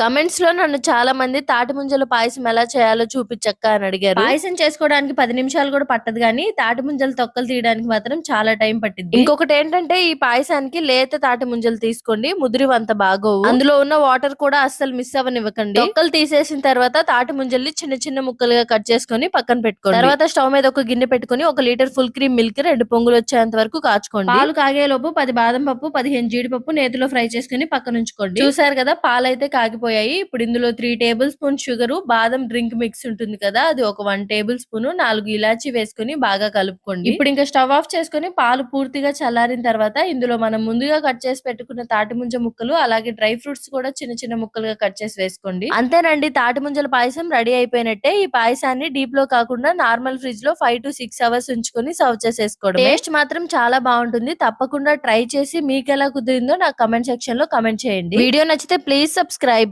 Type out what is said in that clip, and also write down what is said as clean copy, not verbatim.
Comments లో నన్ను చాలా మంది తాటి ముంజల పాయసం ఎలా చేయాలో చూపించక్క అని అడిగారు. పాయసం చేసుకోవడానికి 10 నిమిషాలు కూడా పట్టదు గానీ తాటి ముంజల తొక్కలు తీయడానికి మాత్రం చాలా టైం పట్టింది. ఇంకొకటి ఏంటంటే ఈ పాయసానికి లేత తాటి ముంజలు తీసుకోండి, ముదిరివంత బాగోవు. అందులో ఉన్న వాటర్ కూడా అస్సలు మిస్ అవ్వనివ్వకండి. తొక్కలు తీసేసిన తర్వాత తాటి ముంజల్ని చిన్న చిన్న ముక్కలుగా కట్ చేసుకొని పక్కన పెట్టుకోండి. తర్వాత స్టవ్ మీద ఒక గిన్నె పెట్టుకొని 1 లీటర్ ఫుల్ క్రీమ్ మిల్క్ 2 పొంగులు వచ్చేంత వరకు కాచుకోండి. పాలు కాగేలోపు 10 బాదం పప్పు 15 జీడిపప్పు నేతిలో ఫ్రై చేసుకుని పక్కన ఉంచుకోండి. చూసారు కదా పాలైతే కాగిపోయాయి. ఇప్పుడు ఇందులో 3 టేబుల్ స్పూన్ షుగర్, బాదం డ్రింక్ మిక్స్ ఉంటుంది కదా, అది ఒక 1 టేబుల్ స్పూన్, 4 ఇలాచి వేసుకుని బాగా కలుపుకోండి. ఇప్పుడు ఇంకా స్టవ్ ఆఫ్ చేసుకుని పాలు పూర్తిగా చల్లారిన తర్వాత ఇందులో మనం ముందుగా కట్ చేసి పెట్టుకున్న తాటి ముంజ ముక్కలు, అలాగే డ్రై ఫ్రూట్స్ కూడా చిన్న చిన్న ముక్కలుగా కట్ చేసి వేసుకోండి. అంతేనండి, తాటి ముంజల పాయసం రెడీ అయిపోయినట్టే. ఈ పాయసాన్ని డీప్ లో కాకుండా నార్మల్ ఫ్రిడ్జ్ లో 5 to 6 అవర్స్ ఉంచుకొని సర్వ్ చేసేసుకోవడం. టేస్ట్ మాత్రం చాలా బాగుంటుంది. తప్పకుండా ట్రై చేసి మీకు ఎలా కుదిరిందో నాకు కమెంట్ సెక్షన్ లో కమెంట్ చేయండి. వీడియో నచ్చితే ప్లీజ్ సబ్స్క్రైబ్.